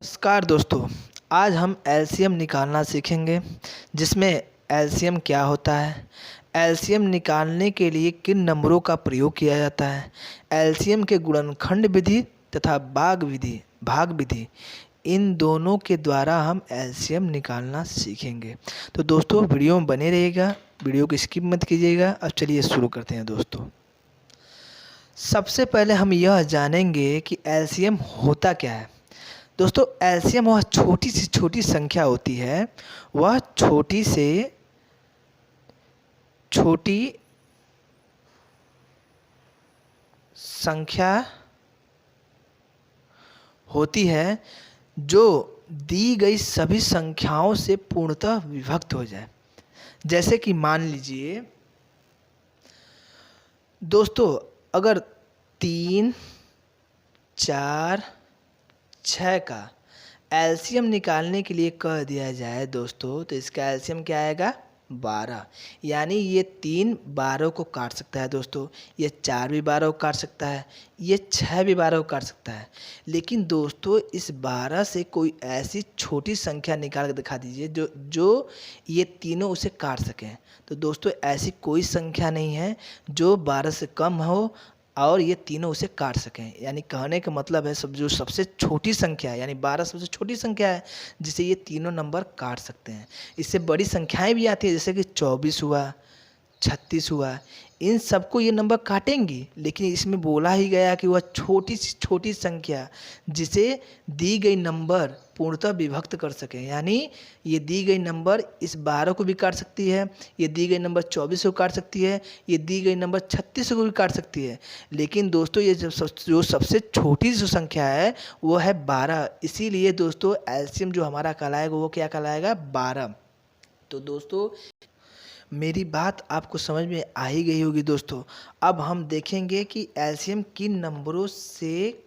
नमस्कार दोस्तों। आज हम एलसीएम निकालना सीखेंगे, जिसमें एलसीएम क्या होता है, एलसीएम निकालने के लिए किन नंबरों का प्रयोग किया जाता है, एलसीएम के गुणनखंड विधि तथा भाग विधि इन दोनों के द्वारा हम एलसीएम निकालना सीखेंगे। तो दोस्तों वीडियो में बने रहिएगा, वीडियो को स्किप मत कीजिएगा। अब चलिए शुरू करते हैं दोस्तों। सबसे पहले हम यह जानेंगे कि एलसीएम होता क्या है। दोस्तों एलसीएम वह छोटी से छोटी संख्या होती है, वह छोटी से छोटी संख्या होती है जो दी गई सभी संख्याओं से पूर्णतः विभक्त हो जाए। जैसे कि मान लीजिए दोस्तों, अगर 3, 4, 6 का एलसीएम निकालने के लिए कह दिया जाए दोस्तों, तो इसका एलसीएम क्या आएगा? 12। यानी ये 3 12 को काट सकता है दोस्तों, ये 4 भी 12 को काट सकता है, ये 6 भी 12 को काट सकता है। लेकिन दोस्तों इस 12 से कोई ऐसी छोटी संख्या निकाल कर दिखा दीजिए जो ये तीनों उसे काट सकें। तो दोस्तों ऐसी कोई संख्या नहीं है जो 12 से कम हो और ये तीनों उसे काट सकें। यानी कहने का मतलब है जो सबसे छोटी संख्या है, यानी 12 सबसे छोटी संख्या है जिसे ये तीनों नंबर काट सकते हैं। इससे बड़ी संख्याएं भी आती है, जैसे कि 24 हुआ, 36 हुआ, इन सबको ये नंबर काटेंगी। लेकिन इसमें बोला ही गया कि वह छोटी से छोटी संख्या जिसे दी गई नंबर पूर्णतः विभक्त कर सकें। यानी ये दी गई नंबर इस 12 को भी काट सकती है, ये दी गई नंबर 24 को काट सकती है, ये दी गई नंबर 36 को भी काट सकती है। लेकिन दोस्तों ये जो सबसे छोटी जो संख्या है वो है 12। इसीलिए दोस्तों एलसीएम जो हमारा कहलाएगा वो क्या कहलाएगा? 12। तो दोस्तों मेरी बात आपको समझ में आ ही गई होगी दोस्तों। अब हम देखेंगे कि एलसीएम किन नंबरों से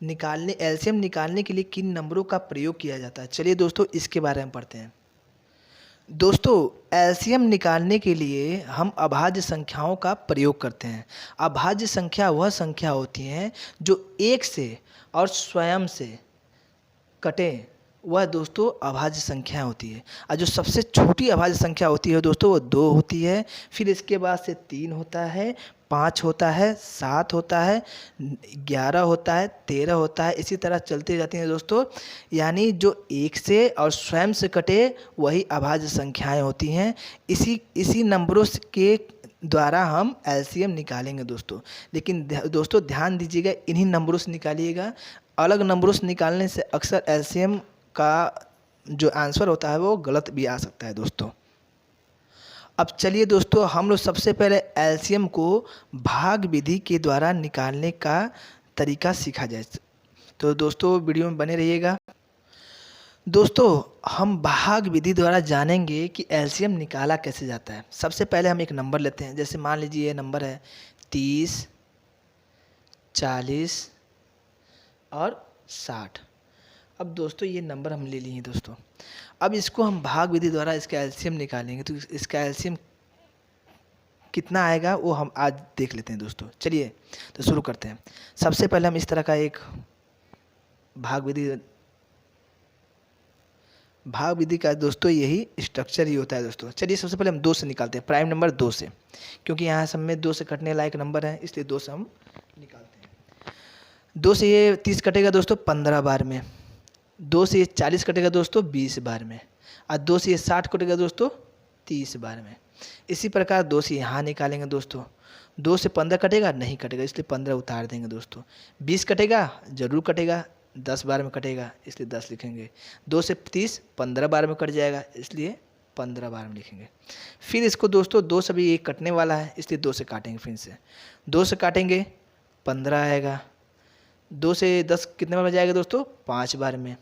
एलसीएम निकालने के लिए किन नंबरों का प्रयोग किया जाता है। चलिए दोस्तों इसके बारे में पढ़ते हैं। दोस्तों एलसीएम निकालने के लिए हम अभाज्य संख्याओं का प्रयोग करते हैं। अभाज्य संख्या वह संख्या होती हैं जो एक से और स्वयं से कटें, वह दोस्तों अभाज्य संख्या होती है। और जो सबसे छोटी अभाज्य संख्या होती है दोस्तों वो 2 होती है। फिर इसके बाद से 3 होता है, 5 होता है, 7 होता है, 11 होता है, 13 होता है, इसी तरह चलती जाती हैं दोस्तों। यानी जो एक से और स्वयं से कटे वही अभाज्य संख्याएं होती हैं। इसी नंबरों के द्वारा हम एलसीएम निकालेंगे दोस्तों। लेकिन दोस्तों ध्यान दीजिएगा, इन्हीं नंबरों से निकालिएगा। अलग नंबरों से निकालने से अक्सर एलसीएम का जो आंसर होता है वो गलत भी आ सकता है दोस्तों। अब चलिए दोस्तों हम लोग सबसे पहले एलसीएम को भाग विधि के द्वारा निकालने का तरीका सीखा जाए। तो दोस्तों वीडियो में बने रहिएगा। दोस्तों हम भाग विधि द्वारा जानेंगे कि एलसीएम निकाला कैसे जाता है। सबसे पहले हम एक नंबर लेते हैं, जैसे मान लीजिए ये नंबर है 30, 40 और 60। अब दोस्तों ये नंबर हम ले लिए दोस्तों। अब इसको हम भाग विधि द्वारा इसका एलसीएम निकालेंगे। तो इसका एलसीएम कितना आएगा वो हम आज देख लेते हैं दोस्तों। चलिए तो शुरू करते हैं। सबसे पहले हम इस तरह का एक भाग विधि का दोस्तों यही स्ट्रक्चर ही होता है दोस्तों। चलिए सबसे पहले हम 2 से निकालते हैं, प्राइम नंबर 2 से, क्योंकि यहाँ सब में 2 से कटने लायक नंबर है, इसलिए 2 से हम निकालते हैं। 2 से ये 30 कटेगा दोस्तों 15 बार में, 2 से ये 40 कटेगा दोस्तों 20 बार में, और 2 से ये 60 कटेगा दोस्तों 30 बार में। इसी प्रकार 2 से यहाँ निकालेंगे दोस्तों। 2 से 15 कटेगा? नहीं कटेगा, इसलिए 15 उतार देंगे दोस्तों। 20 कटेगा? जरूर कटेगा, 10 बार में कटेगा, इसलिए 10 लिखेंगे। 2 से 30 15 बार में कट जाएगा, इसलिए 15 बार में लिखेंगे। फिर इसको दोस्तों 2 से भी एक कटने वाला है, इसलिए 2 से काटेंगे। फिर से 2 से काटेंगे 15 आएगा। 2 से 10 कितने बार में जाएगा दोस्तों? 5 बार में।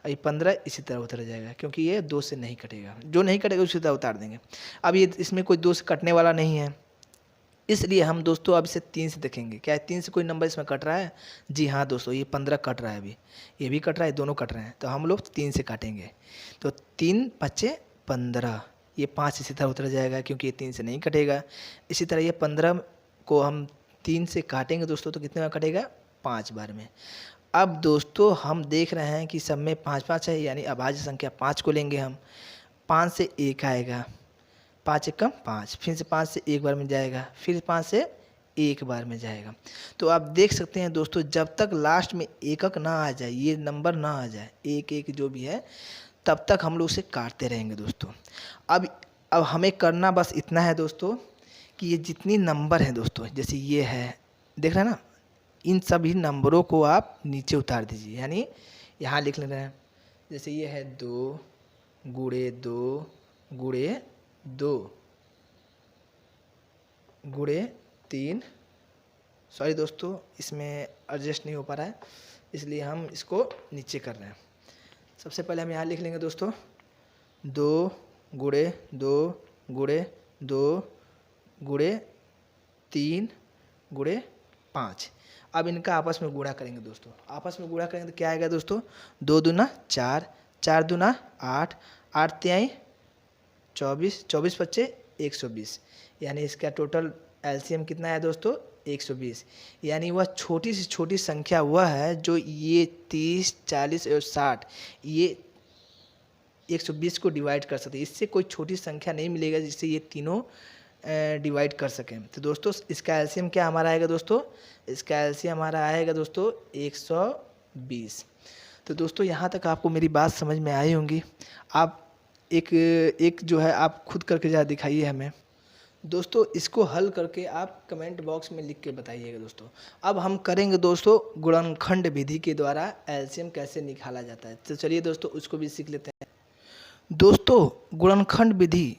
ये 15 इसी तरह उतर जाएगा, क्योंकि ये 2 से नहीं कटेगा। जो नहीं कटेगा उसी तरह उतार देंगे। अब ये इसमें कोई 2 से कटने वाला नहीं है, इसलिए हम दोस्तों अब इसे 3 से देखेंगे। क्या 3 से कोई नंबर इसमें कट रहा है? जी हाँ दोस्तों, ये 15 कट रहा है, अभी ये भी कट रहा है, दोनों कट रहे हैं, तो हम लोग 3 से काटेंगे। तो 3 5 15, ये 5 इसी तरह उतर जाएगा, क्योंकि ये 3 से नहीं कटेगा। इसी तरह ये 15 को हम 3 से काटेंगे दोस्तों, तो कितने बार कटेगा? 5 बार में। अब दोस्तों हम देख रहे हैं कि सब में 5 5 है, यानी अभाज्य संख्या 5 को लेंगे हम। 5 से 1 आएगा, 5 एकम 5, फिर से 5 से एक बार में जाएगा, फिर 5 से एक बार में जाएगा। तो आप देख सकते हैं दोस्तों, जब तक लास्ट में एकक ना आ जाए, ये नंबर ना आ जाए, एक एक जो भी है, तब तक हम लोग उसे काटते रहेंगे दोस्तों। अब हमें करना बस इतना है दोस्तों कि ये जितनी नंबर हैं दोस्तों, जैसे ये है, देख रहे हैं ना, इन सभी नंबरों को आप नीचे उतार दीजिए, यानी यहाँ लिख ले रहे हैं। जैसे ये है 2 गुणे 2 गुणे 2 गुणे 3, सॉरी दोस्तों इसमें एडजस्ट नहीं हो पा रहा है, इसलिए हम इसको नीचे कर रहे हैं। सबसे पहले हम यहाँ लिख लेंगे दोस्तों 2 गुणे 2 गुणे 2 गुणे 3 गुणे 5। अब इनका आपस में गुणा करेंगे दोस्तों। आपस में गुणा करेंगे तो क्या आएगा दोस्तों, 2 दूना 4, 4 दूना 8, 8 तिहाई 24, 24 पच्चे 120, यानी इसका टोटल एलसीएम कितना है दोस्तों, 120। यानी वह छोटी से छोटी संख्या वह है जो ये 30, 40 और 60 ये 120 को डिवाइड कर सकते हैं। इससे कोई छोटी संख्या नहीं मिलेगा जिससे ये तीनों डिवाइड कर सकें। तो दोस्तों इसका एलसीएम क्या हमारा आएगा दोस्तों, इसका एलसीएम हमारा आएगा दोस्तों 120। तो दोस्तों यहाँ तक आपको मेरी बात समझ में आई होंगी। आप एक जो है आप खुद करके ज़रा दिखाइए हमें दोस्तों। इसको हल करके आप कमेंट बॉक्स में लिख के बताइएगा दोस्तों। अब हम करेंगे दोस्तों गुणनखंड विधि के द्वारा एलसीएम कैसे निकाला जाता है। तो चलिए दोस्तों उसको भी सीख लेते हैं। दोस्तों गुणनखंड विधि,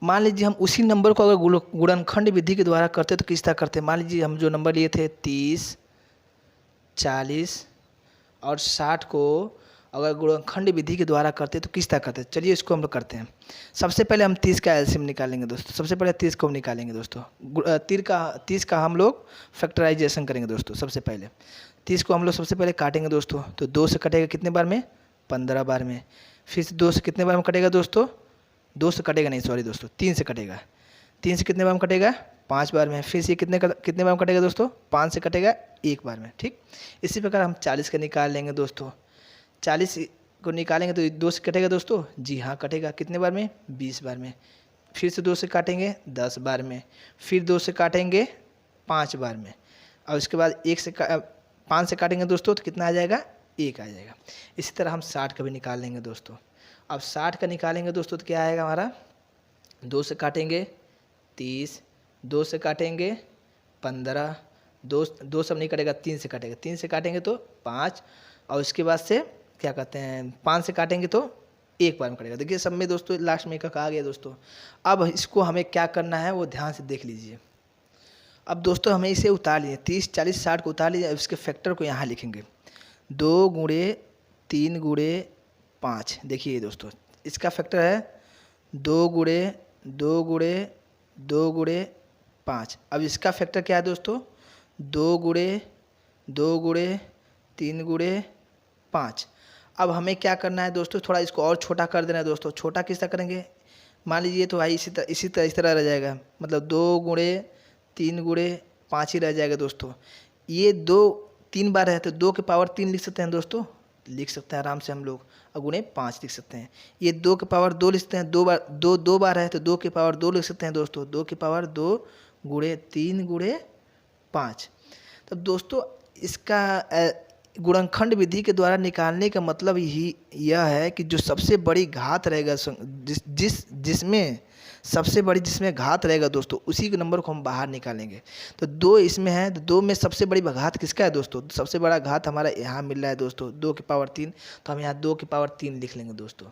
मान लीजिए हम उसी नंबर को अगर गुणनखंड विधि के द्वारा करते तो किस तरह करते। मान लीजिए हम जो नंबर लिए थे 30, 40 और 60 को अगर गुणनखंड विधि के द्वारा करते तो किस तरह करते। चलिए इसको हम लोग करते हैं। सबसे पहले हम 30 का एलसीएम निकालेंगे दोस्तों। सबसे पहले 30 को हम निकालेंगे दोस्तों। 30 का हम लोग फैक्टराइजेशन करेंगे दोस्तों। सबसे पहले 30 को हम लोग सबसे पहले काटेंगे दोस्तों। तो 2 से कटेगा कितने बार में, 15 बार में। फिर से 2 से कितने बार में कटेगा दोस्तों, 2 से कटेगा नहीं, सॉरी दोस्तों 3 से कटेगा। 3 से कितने बार में कटेगा, 5 बार में। फिर से कितने बार में कटेगा दोस्तों, 5 से कटेगा 1 बार में। ठीक, इसी प्रकार हम 40 का निकाल लेंगे दोस्तों। 40 को निकालेंगे तो 2 से कटेगा दोस्तों, जी हाँ कटेगा। कितने बार में, 20 बार में। फिर से 2 से काटेंगे 10 बार में। फिर 2 से काटेंगे 5 बार में। और उसके बाद 5 से काटेंगे दोस्तों तो कितना आ जाएगा, 1 आ जाएगा। इसी तरह हम 60 का भी निकाल लेंगे दोस्तों। अब 60 का निकालेंगे दोस्तों तो क्या आएगा हमारा, 2 से काटेंगे 30, 2 से काटेंगे 15, 2 सब नहीं कटेगा, 3 से कटेगा। 3 से काटेंगे तो 5, और उसके बाद से क्या कहते हैं 5 से काटेंगे तो 1 बार में कटेगा। देखिए सब में दोस्तों लास्ट में एकक आ गया दोस्तों। अब इसको हमें क्या करना है वो ध्यान से देख लीजिए। अब दोस्तों हमें इसे उतार लीजिए, 30, 40, 60 को उतार लीजिए। उसके फैक्टर को यहाँ लिखेंगे 2 गुणे 3 गुणे 5। देखिए दोस्तों इसका फैक्टर है 2 गुणे 2 गुणे 2 गुणे 5। अब इसका फैक्टर क्या है दोस्तों, 2 गुणे 2 गुणे 3 गुणे 5। अब हमें क्या करना है दोस्तों, थोड़ा इसको और छोटा कर देना है दोस्तों। छोटा किस तरह करेंगे, मान लीजिए तो भाई इसी तरह रह जाएगा, मतलब 2 गुणे 3 गुणे 5 ही रह जाएगा दोस्तों। ये 2 3 बार है तो 2 के पावर 3 लिख सकते हैं दोस्तों, लिख सकते हैं आराम से हम लोग। और गुणे 5 लिख सकते हैं। ये 2 के पावर 2 लिख सकते हैं, 2 बार है तो 2 के पावर 2 लिख सकते हैं दोस्तों। 2 के पावर 2 गुणे 3 गुणे 5। तो दोस्तों इसका गुणनखंड विधि के द्वारा निकालने का मतलब ही यह है कि जो सबसे बड़ी घात रहेगा, जिसमें सबसे बड़ी जिसमें घात रहेगा दोस्तों, उसी के नंबर को हम बाहर निकालेंगे। तो 2 इसमें है तो 2 में सबसे बड़ी घात किसका है दोस्तों, सबसे बड़ा घात हमारा यहाँ मिल रहा है दोस्तों 2 की पावर 3। तो हम यहाँ 2 की पावर 3 लिख लेंगे दोस्तों।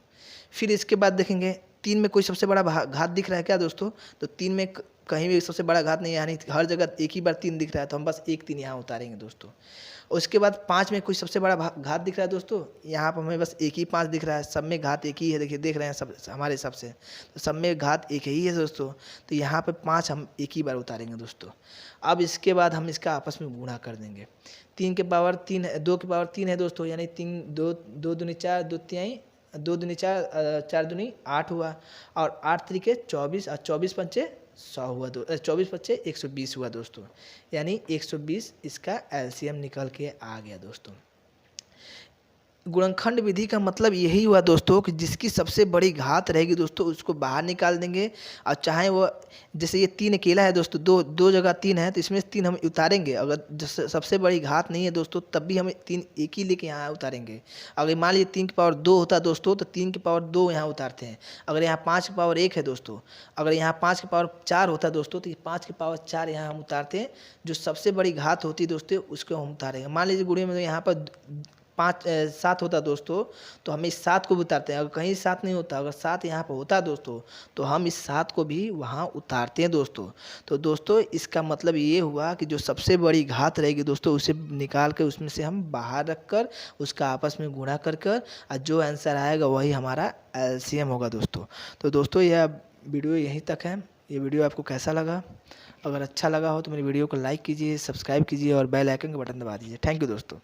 फिर इसके बाद देखेंगे 3 में कोई सबसे बड़ा घात दिख रहा है क्या दोस्तों, तो 3 में कहीं भी सबसे बड़ा घात नहीं है, यानी हर जगह एक ही बार 3 दिख रहा है तो हम बस 1 3 यहाँ उतारेंगे दोस्तों। उसके बाद 5 में कुछ सबसे बड़ा घात दिख रहा है दोस्तों, यहाँ पर हमें बस एक ही 5 दिख रहा है, सब में घात एक ही है। देखिए देख रहे हैं सब हमारे हिसाब से, तो सब में घात एक ही है दोस्तों। तो यहाँ पे 5 हम एक ही बार उतारेंगे दोस्तों। अब इसके बाद हम इसका आपस में गुणा कर देंगे। 3 के पावर 3 है, 2 के पावर 3 है दोस्तों, यानी 2 दूनी 4, 2 तिहाई 2 दूनी 4, 4 दूनी 8 हुआ, और 8 तरीके 24 और 24 पंचे 100 हुआ, 24 पच्चे 120 हुआ दोस्तों। यानी 120 इसका एलसीएम निकल के आ गया दोस्तों। गुणनखंड विधि का मतलब यही हुआ दोस्तों कि जिसकी सबसे बड़ी घात रहेगी दोस्तों उसको बाहर निकाल देंगे। और चाहे वो जैसे ये 3 अकेला है दोस्तों, दो जगह 3 है तो इसमें से 3 हम उतारेंगे। अगर सबसे बड़ी घात नहीं है दोस्तों तब भी हम 3 एक ही लेके यहाँ उतारेंगे। अगर मान लीजिए 3 की पावर 2 होता दोस्तों तो 3 की पावर 2 यहाँ उतारते हैं। अगर यहाँ 5 की पावर 1 है दोस्तों, अगर यहाँ 5 की पावर 4 होता दोस्तों तो 5 की पावर 4 यहाँ हम उतारते हैं। जो सबसे बड़ी घात होती है दोस्तों उसको हम उतारेंगे। मान लीजिए गुणित में यहाँ पर 7 होता दोस्तों तो हम इस 7 को भी उतारते हैं। अगर कहीं 7 नहीं होता, अगर 7 यहाँ पर होता दोस्तों तो हम इस 7 को भी वहाँ उतारते हैं दोस्तों। तो दोस्तों इसका मतलब ये हुआ कि जो सबसे बड़ी घात रहेगी दोस्तों उसे निकाल कर उसमें से हम बाहर रख कर उसका आपस में गुणा कर कर और जो आंसर आएगा वही हमारा एलसीएम होगा दोस्तों। तो दोस्तों यह वीडियो यहीं तक है। ये वीडियो आपको कैसा लगा? अगर अच्छा लगा हो तो मेरी वीडियो को लाइक कीजिए, सब्सक्राइब कीजिए और बेल आइकन का बटन दबा दीजिए। थैंक यू दोस्तों।